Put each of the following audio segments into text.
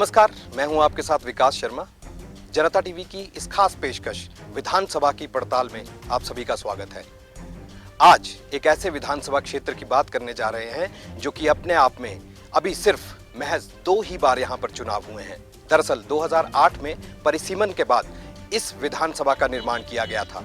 नमस्कार, मैं हूं आपके साथ विकास शर्मा। जनता टीवी की इस खास पेशकश विधानसभा की पड़ताल में आप सभी का स्वागत है। आज एक ऐसे विधानसभा क्षेत्र की बात करने जा रहे हैं जो कि अपने आप में अभी सिर्फ महज 2 ही बार यहां पर चुनाव हुए हैं। दरअसल 2008 में परिसीमन के बाद इस विधानसभा का निर्माण किया गया था।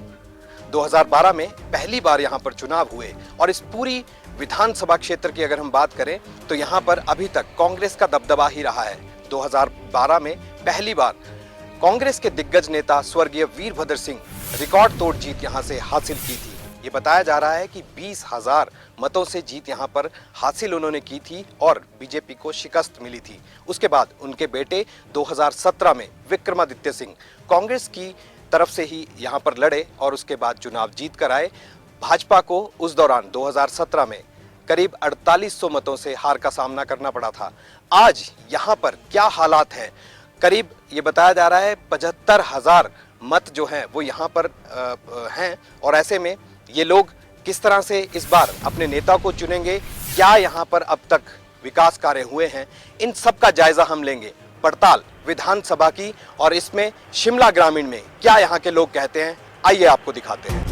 2012 में पहली बार यहां पर चुनाव हुए और इस पूरी विधानसभा क्षेत्र की अगर हम बात करें तो यहां पर अभी तक कांग्रेस का दबदबा ही रहा है। 2012 में पहली बार कांग्रेस के दिग्गज नेता स्वर्गीय वीरभद्र सिंह रिकॉर्ड तोड़ जीत यहां से हासिल की थी। ये बताया जा रहा है कि 20,000 मतों से जीत यहां पर हासिल उन्होंने की थी और बीजेपी को शिकस्त मिली थी। उसके बाद उनके बेटे 2017 में विक्रमादित्य सिंह कांग्रेस की तरफ से ही यहां पर लड़े और उसके बाद चुनाव जीत कर आए। भाजपा को उस दौरान 2017 में करीब 4800 मतों से हार का सामना करना पड़ा था। आज यहां पर क्या हालात हैं? करीब ये बताया जा रहा है 75,000 मत जो हैं वो यहां पर हैं और ऐसे में ये लोग किस तरह से इस बार अपने नेता को चुनेंगे, क्या यहां पर अब तक विकास कार्य हुए हैं, इन सब का जायजा हम लेंगे। पड़ताल विधानसभा की और इसमें शिमला ग्रामीण में क्या यहां के लोग कहते हैं, आइए आपको दिखाते हैं।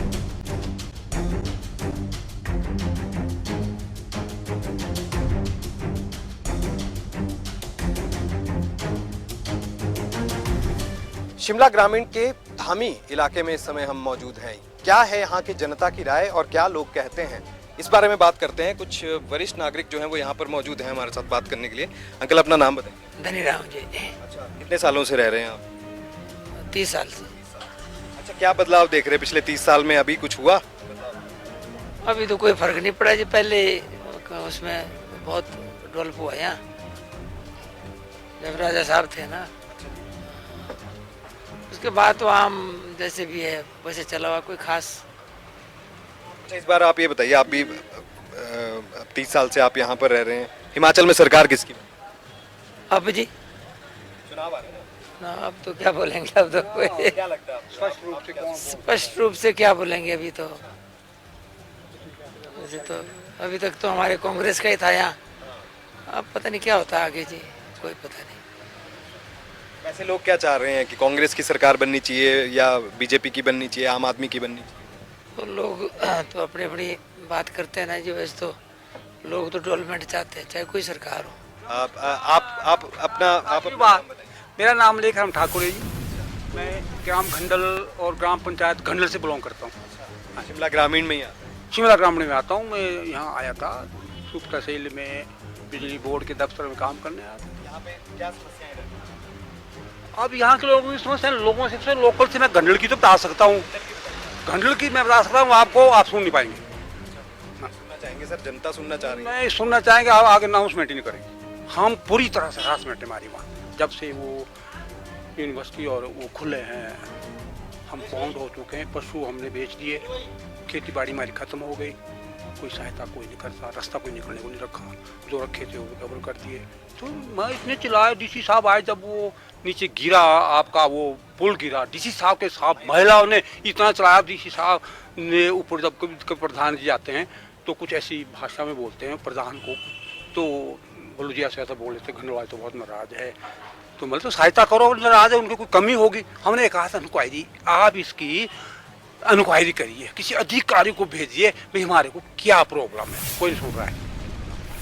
शिमला ग्रामीण के धामी इलाके में इस समय हम मौजूद हैं। क्या है यहाँ की जनता की राय और क्या लोग कहते हैं, इस बारे में बात करते हैं। कुछ वरिष्ठ नागरिक जो हैं वो यहाँ पर मौजूद हैं हमारे साथ बात करने के लिए। अंकल, अपना नाम बताइए। धनीराम जी। अच्छा, कितने सालों से रह रहे हैं आप? 30 साल से। अच्छा, क्या बदलाव देख रहे हैं पिछले 30 साल में? अभी कुछ हुआ? अभी तो कोई फर्क नहीं पड़ा जी। पहले उसमें बहुत डेवलप हुआ यहाँ, जब राजा साहब थे ना। उसके बाद तो आम जैसे भी है वैसे चला हुआ, कोई खास। अच्छा, इस बार आप ये बताइए, आप भी 30 साल से आप यहाँ पर रह रहे हैं, हिमाचल में सरकार किसकी? अब जी चुनाव आ रहे हैं ना, अब तो क्या बोलेंगे। अब तो कोई क्या लगता है स्पष्ट रूप से क्या बोलेंगे। अभी तो वैसे तो अभी तक तो हमारे कांग्रेस का ही था यहाँ। अब पता नहीं क्या होता है आगे जी, कोई पता नहीं। वैसे लोग क्या चाह रहे हैं कि कांग्रेस की सरकार बननी चाहिए या बीजेपी की बननी चाहिए, आम आदमी की बननी चाहिए? तो लोग तो अपनी अपनी बात करते हैं ना जी। वैसे तो लोग तो डेवलपमेंट चाहते हैं, चाहे कोई सरकार हो। आप अपना बात। मेरा नाम लेखराम ठाकुर है जी। मैं ग्राम घंडल और ग्राम पंचायत घंडल से बिलोंग करता हूँ। शिमला ग्रामीण में ही शिमला ग्रामीण में आता हूँ। मैं यहाँ आया था सूप तहसील में बिजली बोर्ड के दफ्तर में काम करने आया था। यहाँ पे क्या समस्याएं रहती हैं? अब यहाँ के लोगों की समस्या, लोगों से लोकल से मैं घंडल की तो बता सकता हूँ। घंडल की मैं बता सकता हूँ आपको, आप सुन नहीं पाएंगे। सुनना चाहेंगे सर, जनता सुनना चाह रही है। नहीं सुनना चाहेंगे, आप आगे अनाउंसमेंट ही नहीं करेंगे। हम पूरी तरह से हरासमेंट है हमारी वहाँ। जब से वो यूनिवर्सिटी और वो खुले हैं, हम बाउंड हो चुके हैं। पशु हमने बेच दिए, खेती बाड़ी हमारी खत्म हो गई, कोई सहायता कोई नहीं करता, रास्ता कोई निकलने को नहीं रखा, जो रखे थे वो कवर कर दिए। तो मैं इतने चिल्लाया, डीसी साहब आए जब वो नीचे गिरा, आपका वो पुल गिरा, डीसी साहब के साथ महिलाओं ने इतना चलाया। डीसी साहब ने ऊपर जब कभी प्रधान जी आते हैं तो कुछ ऐसी भाषा में बोलते हैं प्रधान को, तो बोलो जी ऐसे ऐसा बोल लेते, घंडवाल तो बहुत नाराज है, तो मतलब तो सहायता करो, नाराज है, उनकी कोई कमी होगी। हमने कहा था इंक्वायरी, आप इसकी इंक्वायरी करिए, किसी अधिकारी को भेजिए, भाई हमारे को क्या प्रॉब्लम है, कोई नहीं सुन रहा है।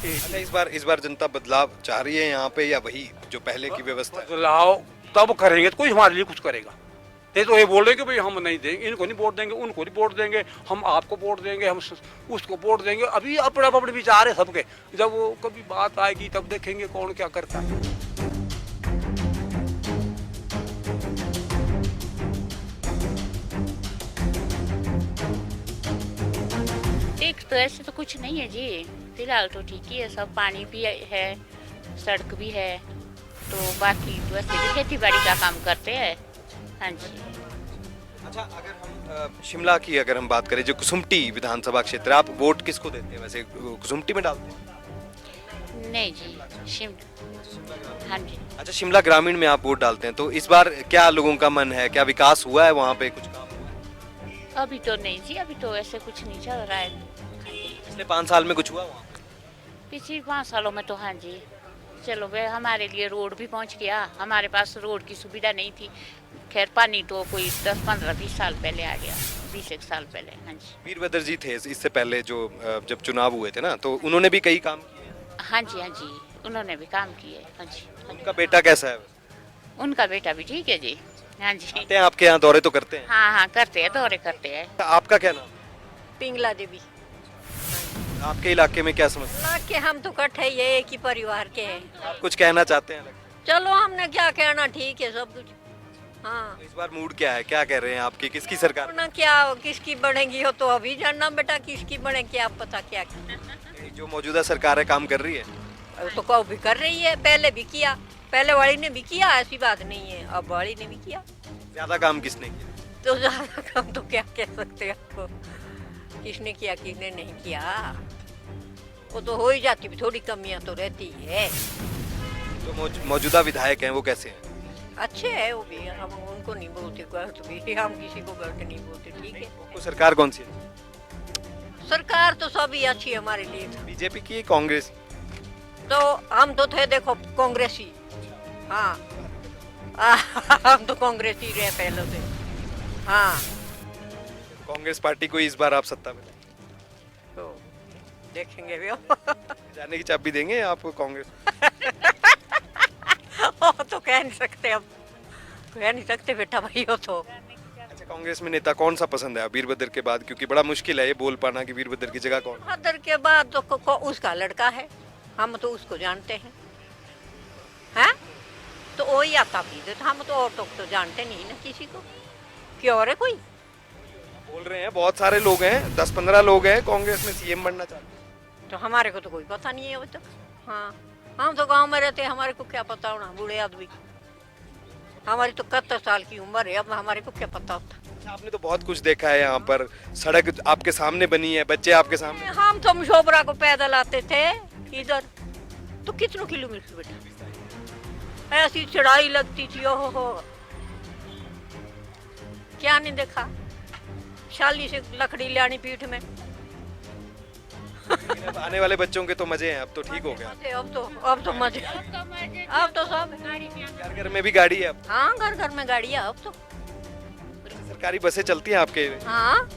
अच्छा, इस बार जनता बदलाव चाह रही है यहाँ पे या वही जो पहले की व्यवस्था है? बदलाव तब करेंगे तो कोई हमारे लिए कुछ करेगा। नहीं तो ये बोल रहे कि भाई हम नहीं देंगे, इनको नहीं वोट देंगे, उनको नहीं वोट देंगे, हम आपको वोट देंगे, हम उसको वोट देंगे। अभी अपने अपने विचार है सबके, जब वो कभी बात आएगी तब देखेंगे कौन क्या करता है। एक तो ऐसे तो कुछ नहीं है जी, फिलहाल तो ठीक ही है सब। पानी भी है, सड़क भी है, तो बाकी तो वैसे भी खेती बाड़ी का काम करते हैं। हाँ जी। अच्छा, अगर हम शिमला की अगर हम बात करें, जो कुसुम्पटी विधानसभा क्षेत्र, आप वोट किसको देते हैं? वैसे कुसुम्पटी में डालते हैं? नहीं जी, शिमला। हाँ जी। अच्छा, शिमला ग्रामीण में आप वोट डालते हैं, तो इस बार क्या लोगों का मन है, क्या विकास हुआ है वहाँ पे, कुछ काम हुआ है? अभी तो नहीं जी, अभी तो ऐसे कुछ नहीं चल रहा है। पिछले 5 साल में कुछ हुआ वहाँ पे? पिछले 5 सालों में तो हाँ जी। चलो वे हमारे लिए रोड भी पहुंच गया। हमारे पास रोड की सुविधा नहीं थी। खैर पानी तो कोई 10-15-20 साल पहले आ गया, 20 साल पहले। हाँ जी, वीरभद्र जी थे इससे पहले जो जब चुनाव हुए थे ना, तो उन्होंने भी कई काम किए हैं। हाँ जी, हाँ जी, उन्होंने भी काम किए। हाँ जी, हाँ जी। उनका बेटा कैसा है? उनका बेटा भी ठीक है जी। हाँ जी, आते हैं आपके यहाँ, दौरे तो करते हैं? हाँ हाँ, करते हैं, दौरे करते हैं। आपका क्या नाम? पिंगला देवी। आपके इलाके में क्या समस्या? ना कि हम तो इकट्ठे ही है, एक ही परिवार के हैं। आप कुछ कहना चाहते हैं? चलो हमने क्या कहना, ठीक है सब कुछ। हाँ, इस बार मूड क्या है, क्या कह रहे हैं आपकी, किसकी सरकार? ना क्या किसकी बनेगी हो तो अभी जानना बेटा, किसकी बनेगी आप पता क्या। जो मौजूदा सरकार है काम कर रही है? तो कौ भी कर रही है, पहले भी किया, पहले वाली ने भी किया, ऐसी बात नहीं है, अब वाली ने भी किया। ज्यादा काम किसने किया? तो ज्यादा कम तो क्या कह सकते हैं आपको, किसने किया किसने नहीं किया, वो तो हो ही जाती भी, थोड़ी कमियां तो रहती है। जो मौजूदा विधायक हैं वो कैसे हैं? अच्छे है वो भी, हम उनको नहीं बोलते गलत भी, हम किसी को गलत नहीं बोलते, ठीक है। आपको सरकार कौन सी है? सरकार तो सभी अच्छी है हमारे लिए। बीजेपी की, कांग्रेस? तो हम तो थे देखो कांग्रेसी, हाँ हम तो कांग्रेसी रहे पहले से। हाँ, कांग्रेस पार्टी को इस बार आप सत्ता में तो देखेंगे भी जाने की चाबी देंगे आपको कांग्रेस? वो तो कह नहीं सकते, अब कह नहीं सकते बेटा भाई हो तो। अच्छा, कांग्रेस में नेता कौन सा पसंद है वीरभद्र के बाद? क्योंकि बड़ा मुश्किल है ये बोल पाना कि वीरभद्र की जगह कौन। हदर के बाद तो उसका लड़का है, हम तो उसको जानते हैं, हैं तो वही आता भी तो हम तो और तो जानते नहीं ना किसी को, क्यों और है कोई। बोल रहे हैं बहुत सारे लोग हैं, 10-15 लोग हैं कांग्रेस में सीएम बनना चाहते हैं। तो हमारे को तो कोई पता नहीं है अभी तक। हाँ, हम तो गांव में रहते हैं, हमारे को क्या पता होना, बूढ़े आदमी, हमारी तो 71 साल की उम्र है, अब हमारे को क्या पता होता। अच्छा, आपने तो बहुत कुछ देखा है यहाँ पर, सड़क आपके सामने बनी है, बच्चे आपके सामने। हम तो मशोबरा को पैदल आते थे इधर, तो कितनों किलोमीटर बेटा, ऐसी चढ़ाई लगती थी, ओहो हो, क्या नहीं देखा, शाली से लकड़ी लानी पीठ में। अब आने वाले बच्चों के तो मजे हैं, अब तो ठीक हो गया। अब तो मजे, अब तो सब घर घर में भी गाड़ी है अब। हाँ, घर घर में गाड़ी है अब तो। सरकारी बसें चलती हैं आपके? हाँ,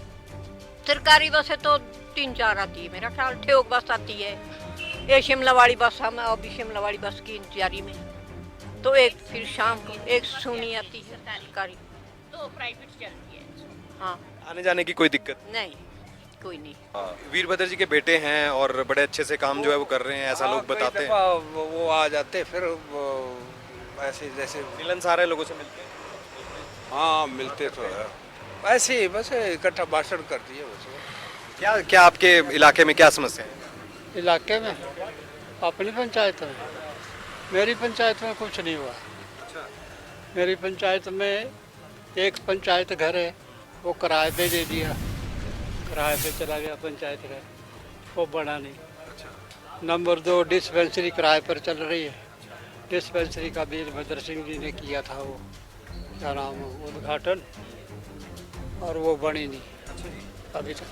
सरकारी बसें तो 3-4 आती है मेरा ख्याल, ठेक बस आती है, ये शिमला वाली बस, हम अभी शिमला वाली बस की इंतजारी में, तो एक फिर शाम को एक सोनी आती है सरकारी, तो प्राइवेट चलती है। हाँ, आने जाने की कोई दिक्कत? नहीं कोई नहीं। वीरभद्र जी के बेटे हैं और बड़े अच्छे से काम जो है वो कर रहे हैं, ऐसा लोग बताते हैं। वो आ जाते फिर ऐसे जैसे मिलनसार है, लोगों से मिलते हैं। हाँ मिलते तो है, ऐसे ही बस इकट्ठा भाषण कर दिए बस। क्या क्या आपके इलाके में क्या समस्या है? इलाके में अपनी पंचायत में, मेरी पंचायत में कुछ नहीं हुआ। मेरी पंचायत में एक पंचायत घर है, वो किराए पे दे दिया, किराए पे चला गया पंचायत घर, वो बना नहीं। नंबर 2 डिस्पेंसरी किराए पर चल रही है, डिस्पेंसरी का वीरभद्र सिंह जी ने किया था वो क्या नाम उद्घाटन, और वो बनी नहीं अभी तक।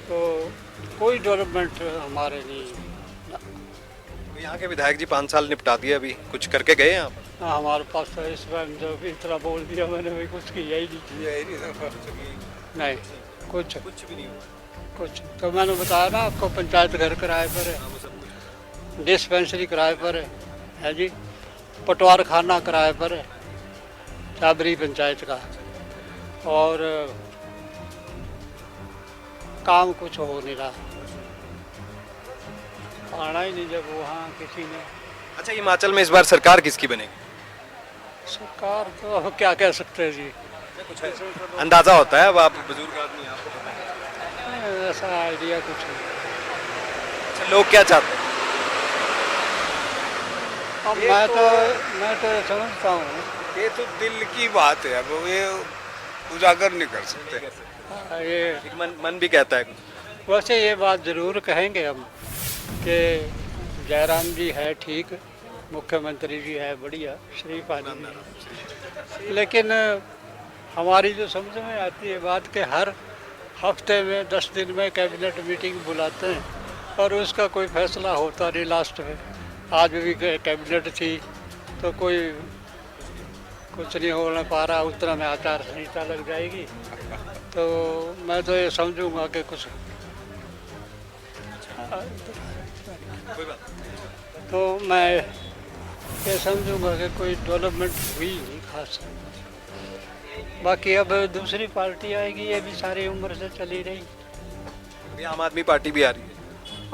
तो कोई डेवलपमेंट हमारे नहीं। तो यहाँ के विधायक जी 5 साल निपटा दिए, अभी कुछ करके गए हैं आप? हाँ, हमारे पास तो इस बार जो भी इतना बोल दिया मैंने, भी कुछ किया ही नहीं, कुछ भी नहीं हुआ। कुछ तो मैंने बताया ना आपको, पंचायत घर किराए पर है, डिस्पेंसरी किराए पर है जी, पटवार खाना किराए पर है चाबरी पंचायत का, और काम कुछ हो नहीं रहा, आना ही नहीं जब वहाँ किसी ने। अच्छा, हिमाचल में इस बार सरकार किसकी बनेगी? सरकार तो अब क्या कह सकते हैं जी, अंदाजा होता है, अब आप बुजुर्ग आदमी हैं, आपको पता है। ऐसा आइडिया कुछ नहीं। अच्छा, लोग क्या चाहते हैं? अब मैं तो समझता हूँ ये तो दिल की बात है, अब ये उजागर नहीं कर सकते। ये एक मन भी कहता है कुछ। वैसे ये बात ज़रूर कहेंगे हम कि जयराम जी है ठीक, मुख्यमंत्री जी है बढ़िया, शरीफ आदमी है, लेकिन हमारी जो समझ में आती है बात कि हर हफ्ते में 10 दिन में कैबिनेट मीटिंग बुलाते हैं और उसका कोई फैसला होता नहीं लास्ट में, आज भी कैबिनेट थी तो कोई कुछ नहीं हो पा रहा, उतना में आचार संहिता लग जाएगी। तो मैं तो ये समझूंगा कि कुछ तो मैं ये समझूंगा कि कोई डेवलपमेंट हुई नहीं खास। बाकी अब दूसरी पार्टी आएगी, ये भी सारी उम्र से चली रही। अभी आम आदमी पार्टी भी आ रही है।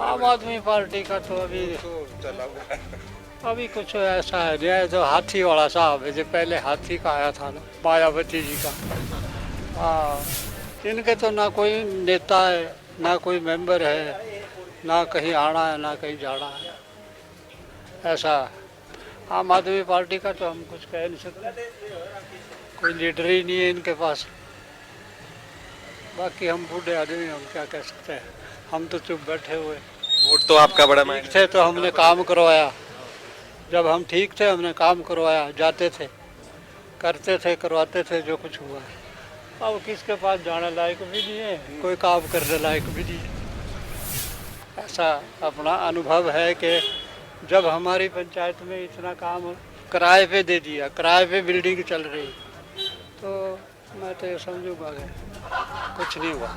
आम आदमी पार्टी का तो अभी कुछ ऐसा है नहीं है, तो हाथी वाला साहब है जो पहले हाथी का आया था ना, मायावती जी का। हाँ, इनके तो ना कोई नेता है, ना कोई मेंबर है, ना कहीं आना है ना कहीं जाना है। ऐसा आम आदमी पार्टी का तो हम कुछ कह नहीं सकते, कोई लीडर ही नहीं है इनके पास। बाकी हम बूढ़े आदमी, हम क्या कह सकते हैं, हम तो चुप बैठे हुए। वोट तो आपका बड़ा मायने। ठीक थे तो हमने काम करवाया, जब हम ठीक थे हमने काम करवाया, जाते थे, करते थे, करवाते थे जो कुछ हुआ है। अब किसके पास जाने लायक भी नहीं है, कोई काम करने लायक भी नहीं है। ऐसा अपना अनुभव है कि जब हमारी पंचायत में इतना काम किराए पे दे दिया, किराए पे बिल्डिंग चल रही, तो मैं तो ये समझूंगा कि कुछ नहीं हुआ।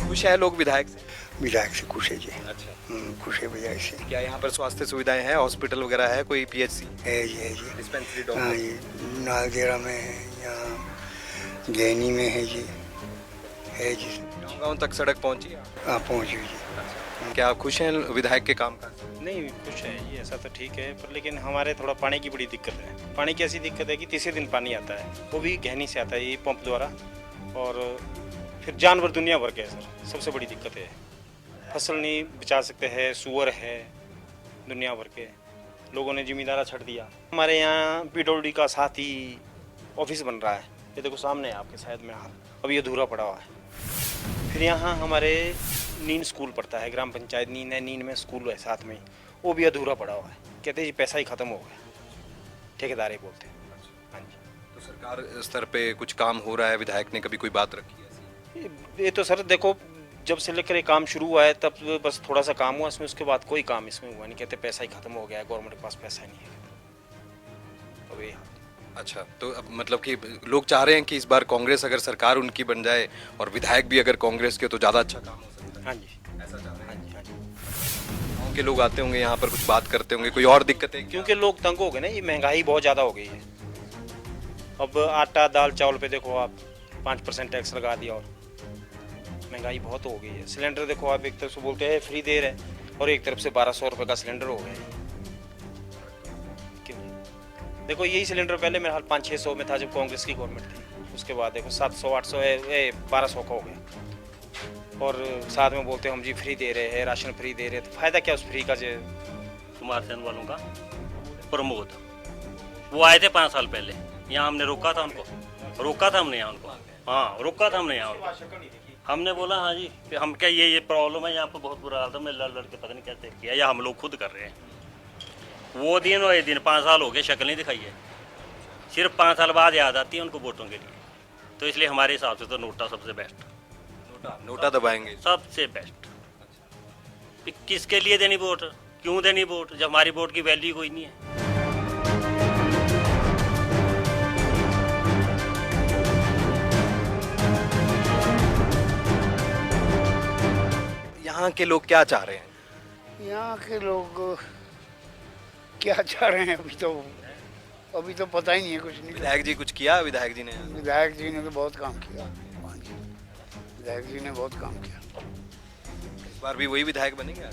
खुश है लोग विधायक से? विधायक से खुश है जी। अच्छा, खुश है विधायक से। क्या यहाँ पर स्वास्थ्य सुविधाएं हैं, हॉस्पिटल वगैरह है, कोई पीएचसी, है जी डिस्पेंसरी, हाँ डॉक्टर? जी, नालदेरा में है, यहाँ गैनी में है जी, है जी। गाँव तक सड़क पहुँची? हाँ पहुँची जी। क्या आप खुश हैं विधायक के काम का? नहीं खुश है ये, ऐसा तो ठीक है, पर लेकिन हमारे थोड़ा पानी की बड़ी दिक्कत है। पानी की ऐसी दिक्कत है कि तीसरे दिन पानी आता है, वो भी गहनी से आता है ये पंप द्वारा, और फिर जानवर दुनिया भर के है सर, सबसे बड़ी दिक्कत है। फसल नहीं बचा सकते हैं, सुअर है दुनिया भर के, लोगों ने जिम्मेदारा छੱਡ दिया। हमारे यहाँ पीडब्ल्यूडी का साथ ही ऑफिस बन रहा है, ये देखो सामने है आपके शायद में हाल, अभी अधूरा पड़ा हुआ है। फिर यहाँ हमारे नीन स्कूल पड़ता है, ग्राम पंचायत नीन है, नीन में स्कूल है साथ में, वो भी अधूरा पड़ा हुआ है। कहते हैं जी पैसा ही ख़त्म हो गया, ठेकेदार ही बोलते हैं। हाँ जी, तो सरकार स्तर पे कुछ काम हो रहा है, विधायक ने कभी कोई बात रखी है? ये तो सर देखो, जब से लेकर ये काम शुरू हुआ है तब बस थोड़ा सा काम हुआ इसमें, उसके बाद कोई काम इसमें हुआ नहीं। कहते पैसा ही ख़त्म हो गया है, गवर्नमेंट के पास पैसा नहीं है। तो ये अच्छा, तो अब मतलब कि लोग चाह रहे हैं कि इस बार कांग्रेस अगर सरकार उनकी बन जाए और विधायक भी अगर कांग्रेस के, तो ज़्यादा अच्छा काम हो सकता है। हाँ जी, ऐसा चाह रहे हैं। हाँ जी, हाँ जी। गाँव के लोग आते होंगे यहाँ पर, कुछ बात करते होंगे, कोई और दिक्कतें? क्योंकि लोग तंग हो गए ना, ये महंगाई बहुत ज़्यादा हो गई है। अब आटा दाल चावल पे देखो आप 5% टैक्स लगा दिया, और महंगाई बहुत हो गई है। सिलेंडर देखो आप, एक तरफ से बोलते हैं फ्री दे रहे हैं और एक तरफ से 1200 रुपये का सिलेंडर हो गया है। क्यों? देखो यही सिलेंडर पहले मेरा हाल 500-600 में था जब कांग्रेस की गवर्नमेंट थी, उसके बाद देखो 700-800 1200 का हो गया, और साथ में बोलते हैं हम जी फ्री दे रहे हैं, राशन फ्री दे रहे हैं। तो फायदा क्या उस फ्री का? जो कुमार सेन वालों का प्रमोद, वो आए थे 5 साल पहले यहाँ, हमने रोका था उनको, रोका था हमने यहाँ उनको, हाँ रोका था हमने यहाँ उनको। हमने बोला हाँ जी कि हम क्या ये प्रॉब्लम है यहाँ पर, बहुत बुरा हाल था, मैं लड़ के पता नहीं कैसे किया, या हम लोग खुद कर रहे हैं। वो दिन और ये दिन 5 साल हो गए, शक्ल नहीं दिखाई है, सिर्फ 5 साल बाद याद आती है उनको वोटों के लिए। तो इसलिए हमारे हिसाब से तो नोटा सबसे बेस्ट, नोटा दबाएंगे सबसे बेस्ट। किसके लिए देनी वोट, क्यों देनी वोट, जब हमारी वोट की वैल्यू कोई नहीं है। यहाँ के लोग क्या चाह रहे हैं? यहाँ के लोग क्या चाह रहे हैं अभी तो पता ही नहीं है कुछ नहीं। विधायक जी कुछ किया? विधायक जी ने तो बहुत काम किया। हाँ जी, विधायक जी ने बहुत काम किया। इस बार भी वही विधायक बनेंगे?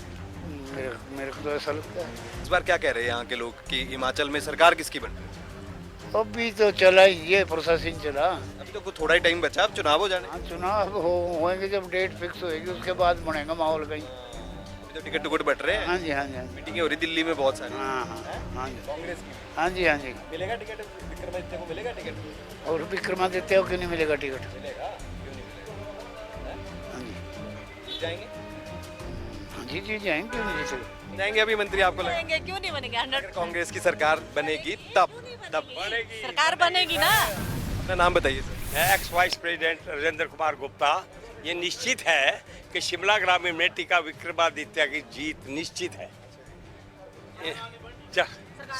मेरे को तो ऐसा लगता है। इस बार क्या कह रहे हैं यहाँ के लोग कि हिमाचल में सरकार किसकी बन रही है? अभी तो चला ही ये प्रोसेसिंग चला, अभी तो थोड़ा ही टाइम बचा, अब चुनाव हो जाने। हाँ चुनाव होएंगे जब डेट फिक्स होएगी उसके बाद बनेगा माहौल कहीं। अभी तो टिकट टुकट बट रहे हैं। हाँ जी, हाँ जी, मीटिंगें हो रही दिल्ली में बहुत सारी। हाँ हाँ हाँ जी, कांग्रेस की। हाँ जी, हाँ जी। मिलेगा टिकट विक्रमादित्य को? मिलेगा टिकट? और विक्रमादित्य को क्यों नहीं मिलेगा टिकट? मिलेगा, क्यों नहीं मिलेगा? हाँ जी, जीत जाएंगे? हाँ जी, जी जाएंगे, क्यों नहीं जीतेगा? जाएंगे अभी मंत्री, आपको लगता है? क्यों नहीं बनेंगे? 100 अगर कांग्रेस की सरकार बनेगी तब बनेगी सरकार बनेगी ना, अपना नाम बताइए sir. X vice president Rajendra Kumar Gupta. ये निश्चित है कि शिमला ग्रामीण में टीका विक्रमादित्य की जीत निश्चित है।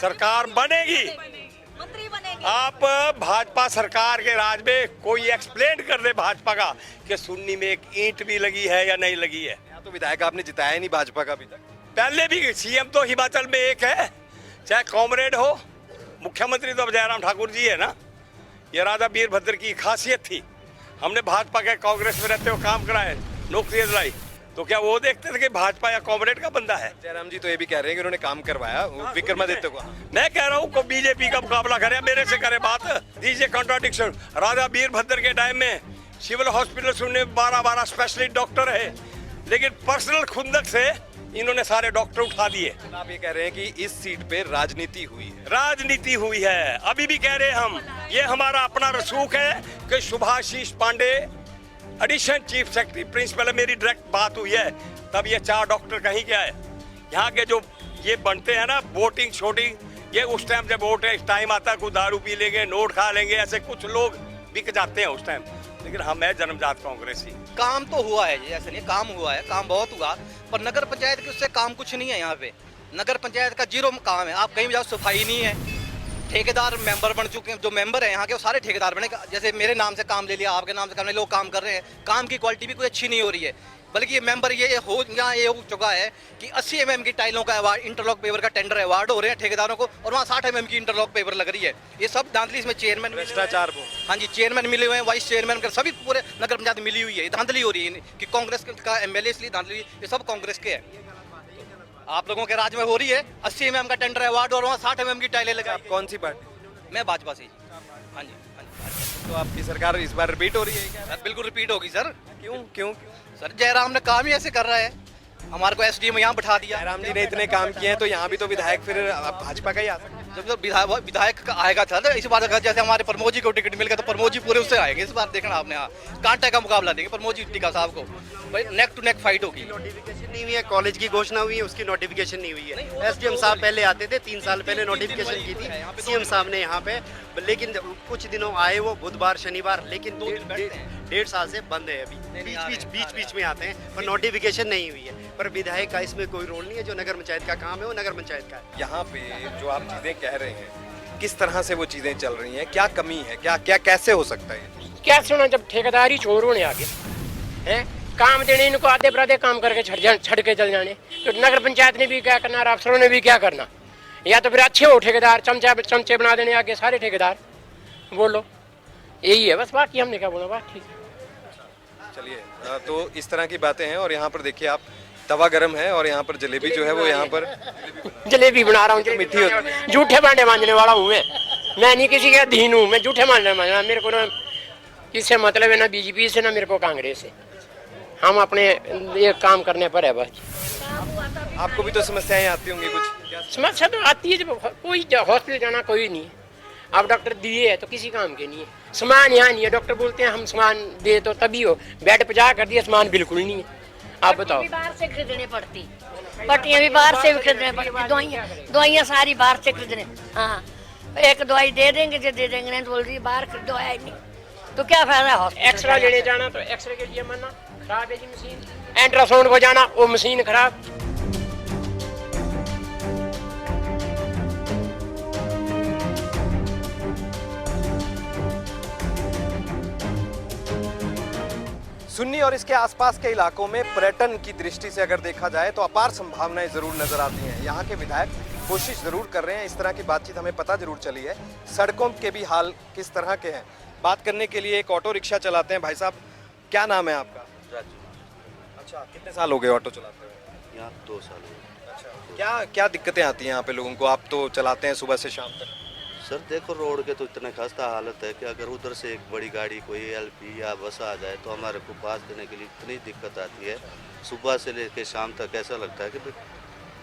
सरकार बनेगी। आप भाजपा सरकार के राज में कोई एक्सप्लेन कर दे भाजपा का कि सुन्नी में एक ईंट भी लगी है या नहीं लगी है। यहाँ तो विधायक आपने जिताया नहीं भाजपा का अभी तक। पहले भी सीएम तो हिमाचल में एक है, चाहे कॉमरेड हो, मुख्यमंत्री तो अब जयराम ठाकुर जी है ना। ये राजा वीरभद्र की खासियत थी। हमने भाजपा के कांग्रेस में रहते हुए काम कराए, नौकरी दिलाई, तो क्या वो देखते थे कि भाजपा या कॉमरेड का बंदा है? जयराम जी तो ये भी कह रहे हैं कि उन्होंने काम करवाया विक्रमादित्य को। मैं कह रहा हूँ को बीजेपी का मुकाबला करे, मेरे से करे बात। दीजिए कॉन्ट्राडिक्शन। राजा वीरभद्र के टाइम में सिविल हॉस्पिटल सुनने 12 स्पेशलिस्ट डॉक्टर है, लेकिन पर्सनल खुंदक से इन्होंने सारे डॉक्टर उठा दिए। आप ये कह रहे हैं कि इस सीट पे राजनीति हुई है। राजनीति हुई है, अभी भी कह रहे हैं हम। ये हमारा अपना रसूख है कि Subhashish Pandey addition chief secretary principal, मेरी डायरेक्ट बात हुई है, तब ये 4 डॉक्टर कहीं क्या है। यहाँ के जो ये बनते हैं ना वोटिंग शोटिंग, ये उस टाइम जब वोट है, इस टाइम आता है कोई दारू पी लेंगे, नोट खा लेंगे, ऐसे कुछ लोग बिक जाते हैं उस टाइम। लेकिन हम है जन्मजात कांग्रेसी। काम तो हुआ है जी, ऐसा नहीं काम हुआ है, काम बहुत हुआ, पर नगर पंचायत के उससे काम कुछ नहीं है। यहाँ पे नगर पंचायत का 0 काम है। आप कहीं भी जाओ सफाई नहीं है। ठेकेदार मेंबर बन चुके हैं, जो मेंबर है यहाँ के वो सारे ठेकेदार बने। जैसे मेरे नाम से काम ले लिया, आपके नाम से काम ले, लोग काम कर रहे हैं, काम की क्वालिटी भी कोई अच्छी नहीं हो रही है। बल्कि ये मेंबर ये हो चुका है कि 80 mm की टाइलों का अवार्ड, इंटरलॉक पेपर का टेंडर अवार्ड हो रहे हैं ठेकेदारों को, और वहाँ 60 mm की इंटरलॉक पेपर लग रही है। ये सब धांधली। इसमें चेयरमैन भ्रष्टाचार। हाँ जी, चेयरमैन मिले हुए हैं, वाइस चेयरमैन कर सभी पूरे नगर पंचायत मिली हुई है। धांधली हो रही है कि कांग्रेस का एमएलए, इसलिए धांधली, ये सब कांग्रेस के है। आप लोगों के राज में हो रही है 80 mm का टेंडर अवार्ड, और वहाँ 60 mm की टाइलें लगा। कौन सी पार्टी? मैं भाजपा से। हाँ जी। तो आपकी सरकार इस बार रिपीट हो रही है क्या? सर बिल्कुल रिपीट होगी सर। क्यों? सर जयराम ने काम ही ऐसे कर रहा है, हमारे को एसडीएम यहाँ बिठा दिया। जयराम जी ने इतने काम किए हैं तो यहाँ भी तो विधायक फिर भाजपा का ही आ सकता है। जब विधायक का आएगा था तो इस बार जैसे हमारे प्रमोद जी को टिकट मिल गया तो प्रमोद जी पूरे उससे आएंगे। इस बार देखना आपने, यहाँ कांटे का मुकाबला देंगे प्रमोद जी टीका साहब को, भाई नेक टू नेक फाइट होगी। नोटिफिकेशन नहीं हुई है, कॉलेज की घोषणा हुई है, उसकी नोटिफिकेशन नहीं हुई है। एसडीएम साहब पहले आते थे, 3 साल पहले नोटिफिकेशन की थी सीएम साहब ने यहाँ पे, लेकिन कुछ दिनों आए वो बुधवार शनिवार, लेकिन 1.5 साल से बंद है। अभी बीच में आते हैं, पर नोटिफिकेशन नहीं हुई है। पर विधायक का इसमें कोई रोल नहीं है। जो नगर पंचायत का काम है वो नगर पंचायत का है। यहाँ पे जो आप चीजें कह रहे हैं, किस तरह से वो चीजें चल रही हैं, क्या कमी है, क्या कैसे हो सकता है? क्या सुना, जब ठेकेदारी चोर होने आगे हैं, काम देने इनको आधे बराधे काम करके छड़ के चल जाने, तो नगर पंचायत ने भी क्या करना और अफसरों ने भी क्या करना? या तो फिर अच्छे हो ठेकेदार, चमचे बना देने आगे सारे ठेकेदार। बोलो, यही है बस, बाकी हमने क्या बोला, बात ठीक है। चलिए, तो इस तरह की बातें हैं। और यहाँ पर देखिए आप, तवा गरम है और यहाँ पर जलेबी जो है वो यहाँ पर जलेबी बना रहा हूँ, मीठी होती है। जूठे भांडे मांजने वाला हूँ मैं नहीं किसी का अधीन हूँ। मैं जूठे भांडे मांजना, मेरे को ना किससे मतलब है, ना बीजेपी से ना मेरे को कांग्रेस से। हम अपने ये काम करने पर है बस। आपको भी तो समस्याएं आती होंगी कुछ? समस्या तो आती है, जब कोई हॉस्पिटल जाना कोई नहीं है। आप डॉक्टर दिए है तो किसी काम के नहीं है। सामान यहाँ नहीं है, डॉक्टर बोलते हैं हम सामान दे तो तभी हो, बेड पे जा कर दिया, सामान बिल्कुल नहीं है। आप बताओ। बाहर से खरीदनी पड़ती, पट्टियाँ भी बाहर से भी खरीदनी पड़ती, दवाइयाँ सारी बाहर से खरीदने। हाँ, एक दवाई दे देंगे जो दे देंगे, नहीं तो बोल रही बाहर खरीदो है नहीं, तो क्या फायदा है? एक्सरे लेने जाना तो एक्सरे के लिए मना, खराब है जी मशीन। अल्ट्रासाउंड को जाना, वो मशीन खराब। सुन्नी और इसके आसपास के इलाकों में पर्यटन की दृष्टि से अगर देखा जाए तो अपार संभावनाएं जरूर नजर आती हैं। यहाँ के विधायक कोशिश जरूर कर रहे हैं, इस तरह की बातचीत हमें पता जरूर चली है। सड़कों के भी हाल किस तरह के हैं, बात करने के लिए एक ऑटो रिक्शा चलाते हैं। भाई साहब, क्या नाम है आपका? राजू। अच्छा, कितने साल हो गए ऑटो चलाते हुए? यहाँ 2 साल हो। अच्छा, क्या दिक्कतें आती हैं यहाँ पे लोगों को? आप तो चलाते हैं सुबह से शाम तक। सर देखो, रोड के तो इतना खस्ता हालत है कि अगर उधर से एक बड़ी गाड़ी कोई एलपी या बस आ जाए तो हमारे को पास देने के लिए इतनी दिक्कत आती है। सुबह से लेकर शाम तक ऐसा लगता है कि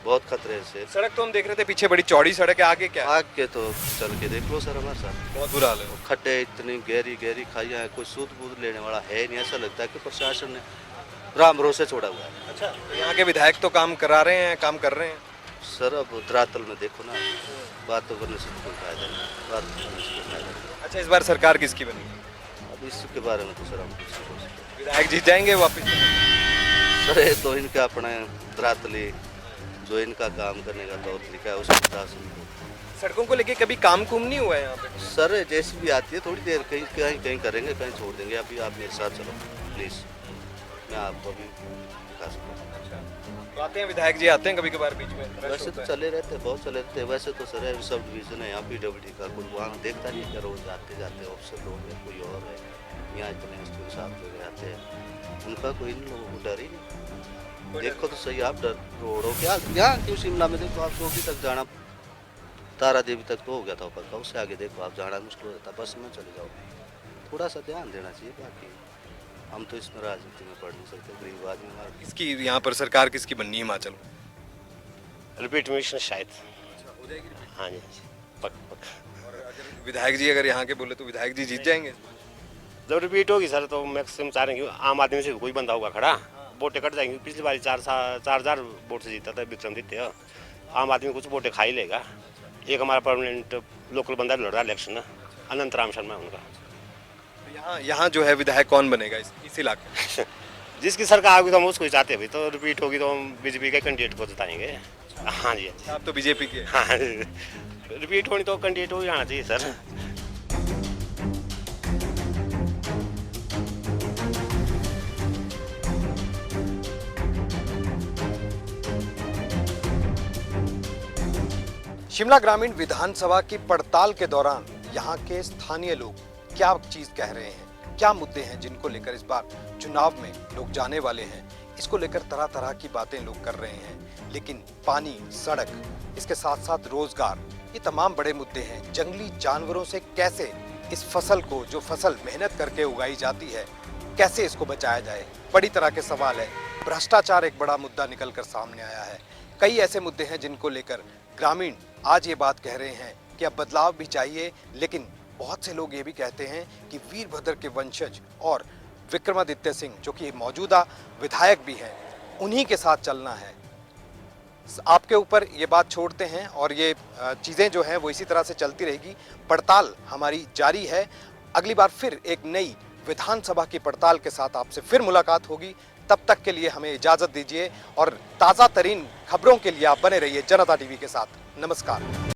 बहुत खतरे से। सड़क तो हम देख रहे थे पीछे बड़ी चौड़ी सड़क है, आगे क्या? आगे तो चल के देख लो सर, हमारे साथ बहुत बुरा हाल है। खड्डे इतनी गहरी खाइयाँ हैं, कोई सूद बूद लेने वाला है नहीं। ऐसा लगता है कि प्रशासन ने राम भरोसे छोड़ा हुआ है। अच्छा, यहाँ के विधायक तो काम करा रहे हैं, काम कर रहे हैं सर। अब धरातल में देखो ना, बातों करने से कोई फायदा नहीं, बात करने से कोई फायदा नहीं। अच्छा, इस बार सरकार किसकी बनी? अब इसके बारे में तो सर हम कुछ नहीं सोच सकते। विधायक जीत जाएंगे वापस? सर ये तो इनका अपना धरातली जो इनका काम करने का तौर तरीका है उसके हिसाब से। सड़कों को लेके कभी काम कुम नहीं हुआ है यहाँ पे? सर जैसी भी आती है थोड़ी देर कहीं कहीं कहीं करेंगे, कहीं छोड़ देंगे। अभी आप मेरे साथ चलो प्लीज़, मैं आपको अभी दिखा सकता हूँ। तो आते हैं विधायक जी, आते हैं कभी कभार बीच में? वैसे तो चले रहते हैं, बहुत चले रहते हैं। वैसे तो सर सब डिवीज़न है यहाँ PWD का, कोई वहाँ देखता नहीं क्या रोज आते जाते ऑफिसर लोग हैं, कोई और है यहाँ इतने एसडीओ साहब लोग आते हैं, उनका कोई इन लोगों को डर ही नहीं। देखो तो सही, आप डर रोडों क्या यहाँ क्यों शिमला में देखो, आप चौकी तक जाना, तारा देवी तक तो हो गया था पक्का, उससे आगे देखो आप जाना मुश्किल हो जाता, बस में चले जाओ। थोड़ा सा ध्यान देना चाहिए, बाकी हम तो इसमें राजनीति में पढ़ नहीं सकते, गरीब आदमी हमारा। किसकी यहाँ पर सरकार किसकी बननी है हिमाचल में? रिपीट मिशन शायद। हाँ जी, पक पक। और अगर विधायक जी अगर यहाँ के बोले तो विधायक जी जीत जाएंगे? जब रिपीट होगी सर तो मैक्सिमम चाह रहे हैं कि आम आदमी से कोई बंदा होगा खड़ा, वोटें कट जाएंगी। पिछली बार 4,000 वोट से जीता था विक्रमादित्य, आम आदमी कुछ वोटें खा ही लेगा। एक हमारा परमानेंट लोकल बंदा लड़ रहा है इलेक्शन, अनंत राम शर्मा उनका। तो यहाँ जो है विधायक कौन बनेगा इस इलाके? जिसकी सरकार होगी तो हम उसको ही चाहते हैं भाई, तो रिपीट होगी तो हम बीजेपी के कैंडिडेट को जिताएंगे। हाँ जी, आप तो बीजेपी के? हाँ, रिपीट होनी तो कैंडिडेट हो ही आना चाहिए सर। शिमला ग्रामीण विधानसभा की पड़ताल के दौरान यहाँ के स्थानीय लोग क्या चीज कह रहे हैं, क्या मुद्दे हैं जिनको लेकर इस बार चुनाव में लोग जाने वाले हैं, इसको लेकर तरह तरह की बातें लोग कर रहे हैं। लेकिन पानी, सड़क, इसके साथ साथ रोजगार, ये तमाम बड़े मुद्दे हैं। जंगली जानवरों से कैसे इस फसल को, जो फसल मेहनत करके उगाई जाती है, कैसे इसको बचाया जाए, बड़ी तरह के सवाल है। भ्रष्टाचार एक बड़ा मुद्दा निकल कर सामने आया है। कई ऐसे मुद्दे हैं जिनको लेकर ग्रामीण आज ये बात कह रहे हैं कि अब बदलाव भी चाहिए। लेकिन बहुत से लोग ये भी कहते हैं कि वीरभद्र के वंशज और विक्रमादित्य सिंह, जो कि मौजूदा विधायक भी हैं, उन्हीं के साथ चलना है। आपके ऊपर ये बात छोड़ते हैं और ये चीज़ें जो हैं वो इसी तरह से चलती रहेगी। पड़ताल हमारी जारी है। अगली बार फिर एक नई विधानसभा की पड़ताल के साथ आपसे फिर मुलाकात होगी। तब तक के लिए हमें इजाज़त दीजिए और ताज़ा तरीन खबरों के लिए आप बने रहिए जनता टीवी के साथ। नमस्कार।